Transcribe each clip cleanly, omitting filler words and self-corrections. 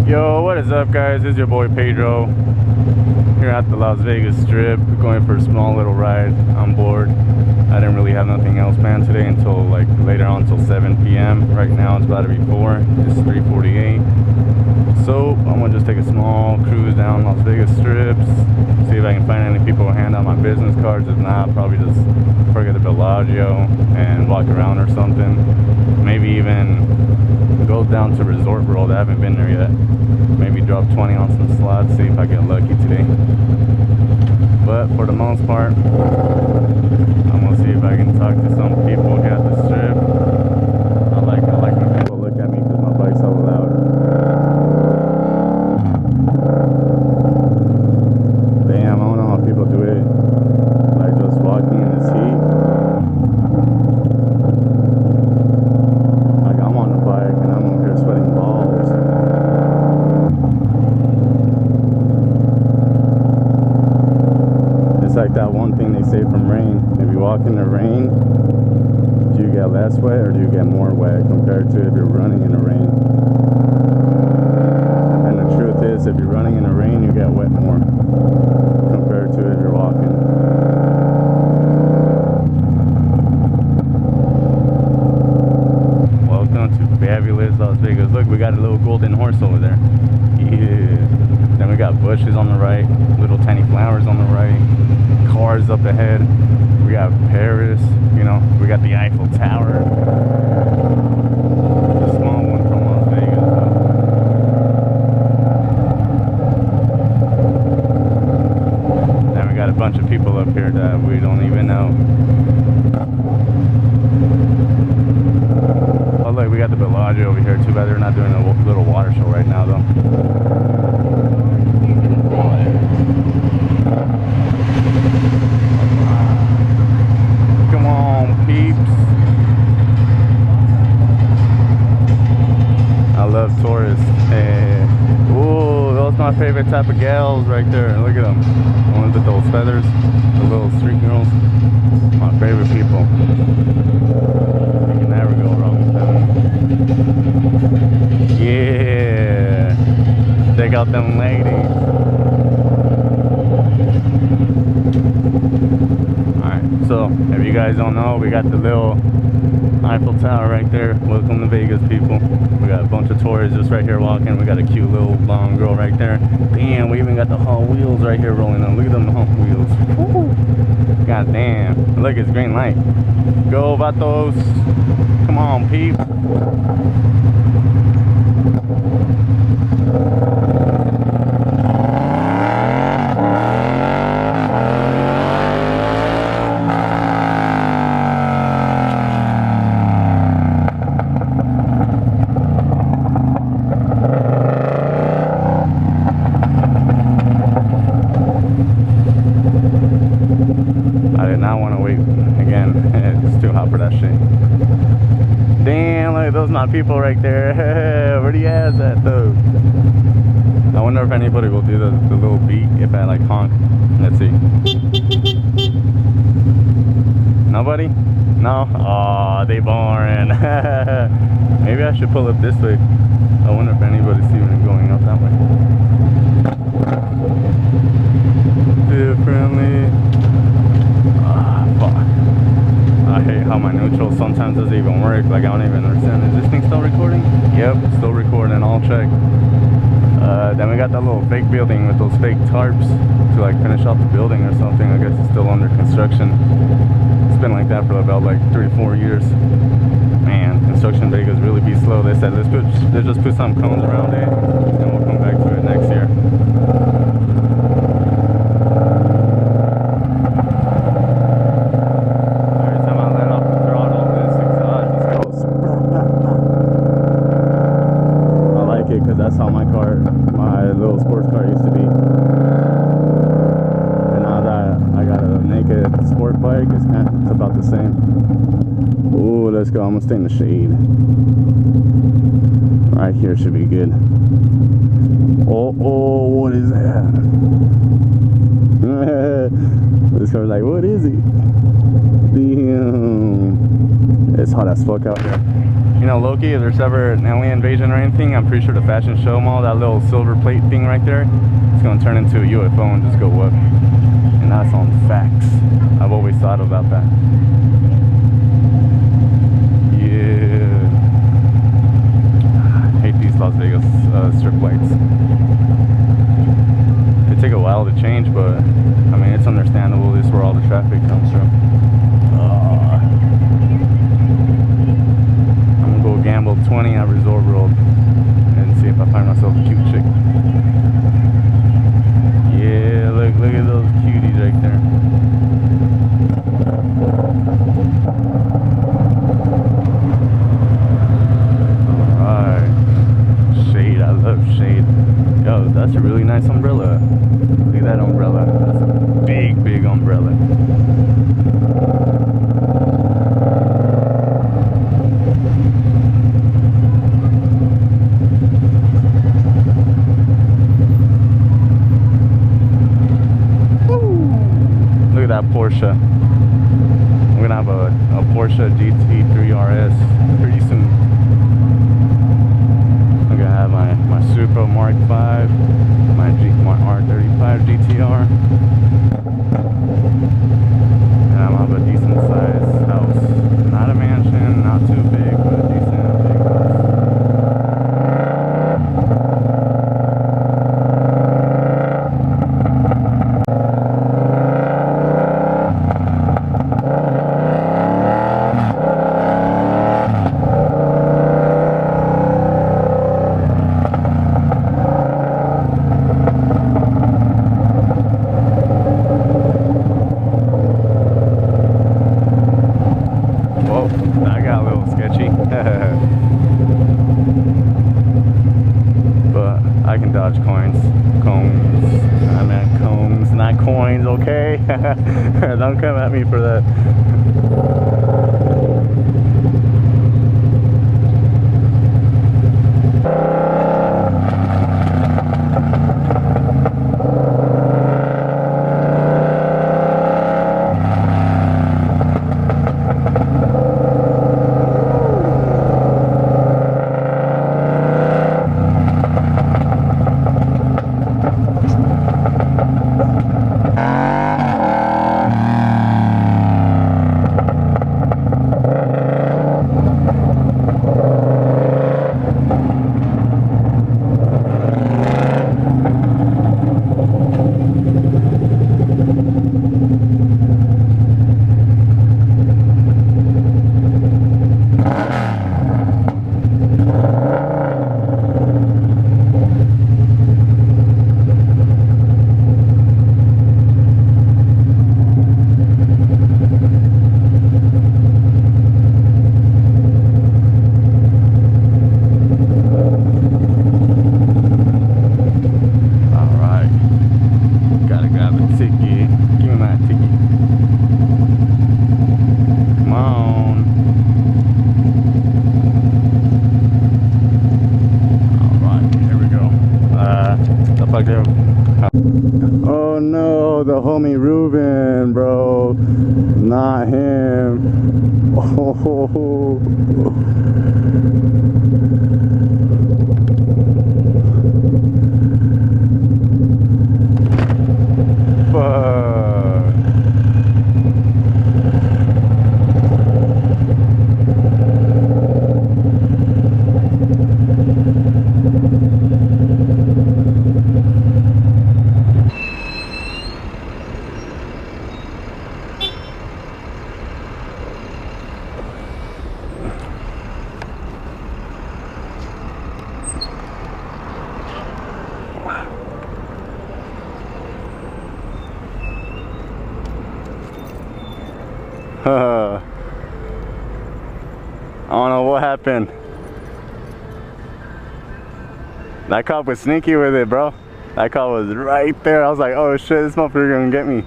Yo, what is up, guys? This is your boy Pedro here at the Las Vegas Strip, going for a small little ride. I'm bored. I didn't really have nothing else planned today until like later on, until 7 p.m. Right now it's about to be 4. It's 3:48. So I'm gonna just take a small cruise down Las Vegas Strips, see if I can find any people who hand out my business cards. If not, probably just forget the Bellagio and walk around or something. Maybe even go down to Resort World. I haven't been there yet. Maybe drop 20 on some slots, see if I get lucky today. But for the most part, I'm gonna see if I can talk to some people here at the strip. I like when people look at me because my bike's so loud. Damn, I don't know how people do it. Like just walking in this heat. Like I'm on the bike and I'm over here sweating balls. It's like that one thing they say from rain. If you walk in the rain, do you get less wet or do you get more wet compared to if you're running in the rain? And the truth is, if you're running in the rain, you get wet more compared to if you're walking. Welcome to fabulous Las Vegas. Look, we got a little golden horse over there. Yeah. Then we got bushes on the right, little tiny flowers on the right, cars up ahead. We got Paris, you know, we got the Eiffel Tower. The small one from Las Vegas, though. Then we got a bunch of people up here that we don't even know. Oh look, we got the Bellagio over here. Too bad they're not doing a little water show right now, though. Come on, peeps. I love tourists. Hey. Ooh, those are my favorite type of gals right there. Look at them. The ones with those feathers. The little street girls. My favorite people. You can never go wrong with them. Yeah. Check out them ladies. So, if you guys don't know, we got the little Eiffel Tower right there. Welcome to Vegas, people. We got a bunch of tourists just right here walking. We got a cute little blonde girl right there. Damn, we even got the Hot Wheels right here rolling on. Look at them Hot Wheels. Woo. God damn. Look, it's green light. Go, vatos. Come on, peep. Those my people right there. Where do you have that though? I wonder if anybody will do the little beat if I like honk. Let's see. Nobody? No? Aw, they boring. Maybe I should pull up this way. I wonder if anybody's even going up that way. Differently. Ah, fuck. I hate how my neutral sometimes doesn't even work. Like, I don't even understand. Is this thing still recording? Yep, still recording. I'll check. Then we got that little fake building with those fake tarps to like finish off the building or something. I guess it's still under construction. It's been like that for about like 3-4 years. Man, construction in Vegas really be slow. They said let's just put some cones around it and we'll come back to it next year. That's how my little sports car used to be. And now that I got a naked sport bike, it's about the same. Ooh, let's go. I'm gonna stay in the shade. Right here should be good. Oh, what is that? This car's like, what is it? Damn. It's hot as fuck out here. You know, Loki, if there's ever an alien invasion or anything, I'm pretty sure the fashion show mall, that little silver plate thing right there, it's gonna turn into a UFO and just go up. And that's on facts. I've always thought about that. Yeah. I hate these Las Vegas strip lights. They take a while to change, but I mean, it's understandable. This is where all the traffic comes from. I'm gonna go gamble 20 at Resort World and see if I find myself a cute chick. Yeah, look at those cuties right there. Alright. Shade, I love shade. Yo, that's a really nice umbrella. Look at that umbrella. That's a big, big umbrella. Look at that Porsche. We're gonna have a Porsche GT3 RS pretty soon. I'm gonna have my Supra Mark V, my R35 GTR, and I'm gonna have a decent sized house. Not a mansion, not too big, but a decent big house. But I can dodge coins. I meant combs, not coins, okay? Don't come at me for that. Oh no, the homie Ruben, bro. Not him. Oh. Fuck. I don't know what happened. That cop was sneaky with it, bro. That cop was right there. I was like, oh shit, this motherfucker gonna get me.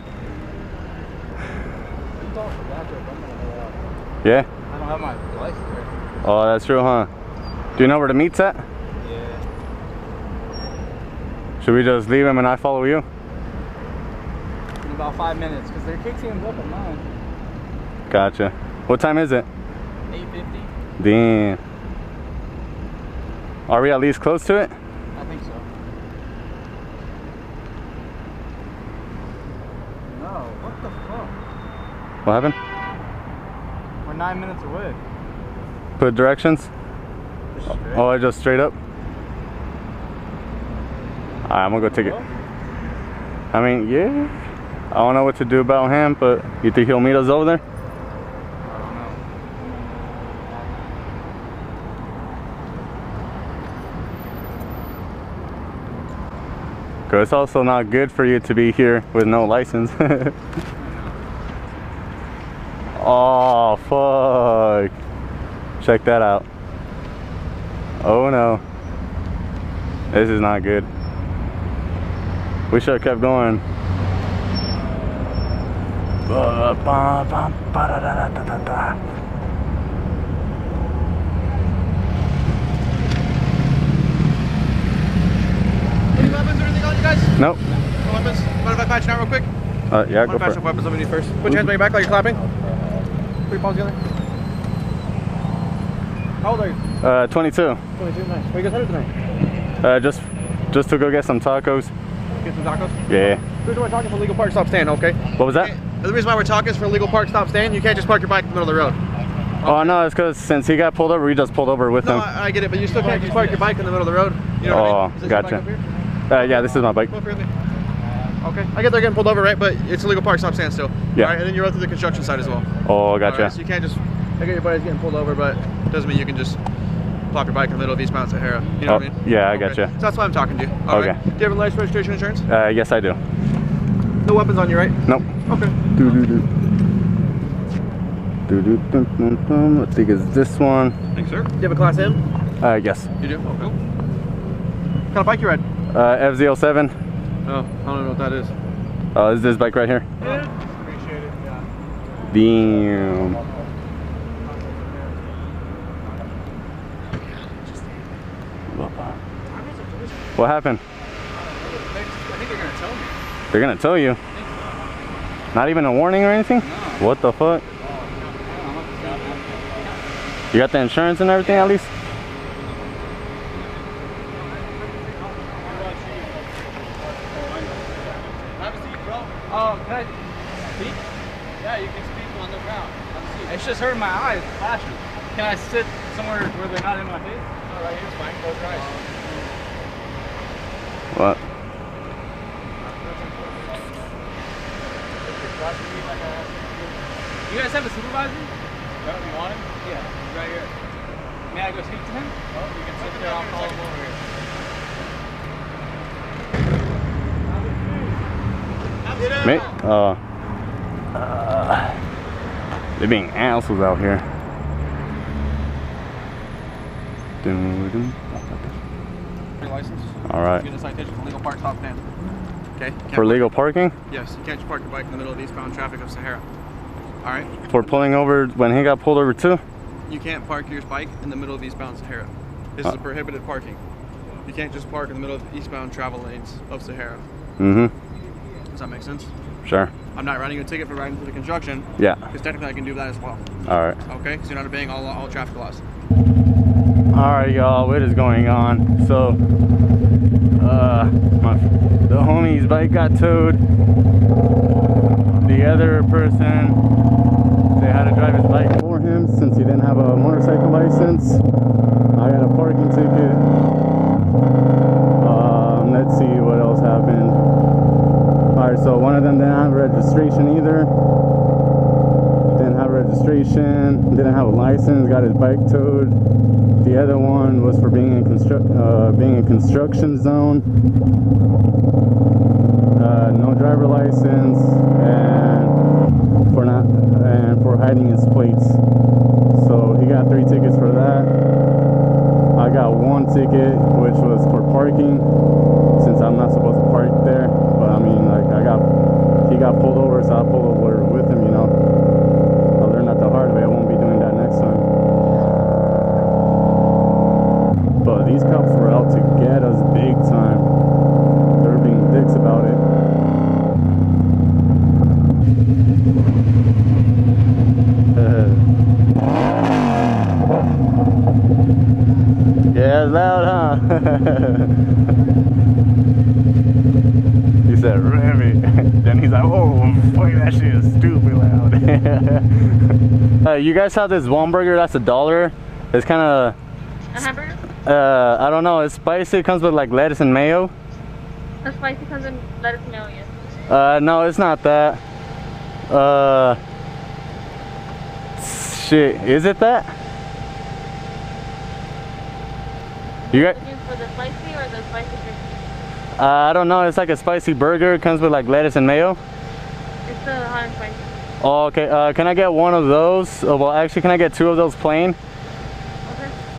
Yeah? I don't have my license there. Oh, that's true, huh? Do you know where the meet's at? Yeah. Should we just leave him and I follow you? in about 5 minutes because their KTM's up at 9. Gotcha. What time is it? 8:50. Damn. Are we at least close to it? I think so. No, what the fuck? What happened? We're 9 minutes away. Put directions? Just straight. Oh, just straight up? Alright, I'm gonna go take it. I mean, yeah. I don't know what to do about him, but you think he'll meet us over there? I don't know. Cause it's also not good for you to be here with no license. Oh, fuck. Check that out. Oh no. This is not good. We should have kept going. Any weapons or anything on you guys? Nope. No weapons? Mind if I patch you out real quick? Yeah, go Mind if I patch for some it. weapons underneath first? Put your hands behind your back like you're clapping. Put your palms together. How old are you? 22. 22, nice. Where you guys headed tonight? Just to go get some tacos. Get some tacos? Yeah. The reason why we're talking for legal park stop stand, okay? What was that? The reason why we're talking is for legal park stop stand. You can't just park your bike in the middle of the road. Oh no, it's because since he got pulled over, we just pulled over with No, him. I get it, but you still can't just park your bike in the middle of the road. You know what I mean? Is this your Gotcha. bike up here? Yeah, this is my bike. Come up here with me. Okay. I get they're getting pulled over, right? But it's a legal park stop stand still. Yeah. All right, and then you run through the construction site as well. Oh, gotcha. All right, so you can't just, I get your buddy's getting pulled over, but it doesn't mean you can just plop your bike in the middle of eastbound Sahara. You know what I mean? Yeah, I Okay. gotcha. So that's why I'm talking to you. All Okay. right. Do you have a license, registration, insurance? Yes, I do. No weapons on you, right? Nope. Okay. Let's see, is this one? Thanks, sir. Do you have a Class M? Yes. You do? Okay. What kind of bike you ride? FZ07. Oh, I don't know what that is. Is this bike right here? Yeah. Appreciate it, yeah. Damn. What happened? I think they're gonna tell me. They're gonna tell you. Not even a warning or anything? What the fuck? You got the insurance and everything at least? Have a seat, bro. Oh, can I speak? Yeah, you can speak on the ground. Have a seat. It's just hurting my eyes, flashing. Can I sit somewhere where they're not in my face? Oh, right here's fine. Close your eyes. What? You guys have a supervisor? No, you want him? Yeah, he's right here. May I go speak to him? Oh, you can sit there. I'll call him over here. Mate? They're being assholes out here. Your license? Alright. Get a citation for legal park stop stand. Okay? For legal parking? Yes, you can't just park your bike in the middle of eastbound traffic of Sahara. Alright? For pulling over when he got pulled over too? You can't park your bike in the middle of eastbound Sahara. This is a prohibited parking. You can't just park in the middle of eastbound travel lanes of Sahara. Mm-hmm. Does that make sense? Sure. I'm not writing you a ticket for riding through the construction. Yeah. Because technically I can do that as well. Alright. Okay? Because you're not obeying all traffic laws. Alright, y'all, what is going on? So, the homie's bike got towed. The other person, they had to drive his bike for him since he didn't have a motorcycle license. I got a parking ticket. Let's see what else happened. Alright, so one of them didn't have registration either. Didn't have registration, didn't have a license, got his bike towed. The other one was for being in construction zone. No driver license and for hiding his plates. So he got 3 tickets for that. I got 1 ticket, which was for parking, since I'm not supposed to park there. But I mean, like he got pulled over, so I pulled over with him. You know, I learned that the hard way. I won't be doing that next time. But these cops were out to get us big time. They're being dicks about it. He said, Remy. Then he's like, oh, fuck, that shit is stupid loud. You guys have this one burger that's $1. It's kind of... A hamburger? I don't know. It's spicy. It comes with like lettuce and mayo. The spicy comes in lettuce and mayo, yes. No, it's not that. Shit, is it that? You got? Looking for the spicy or the spicy chicken? I don't know. It's like a spicy burger. It comes with like lettuce and mayo. It's the hot and spicy. Oh, okay. Can I get one of those? Oh, well, actually, can I get 2 of those plain?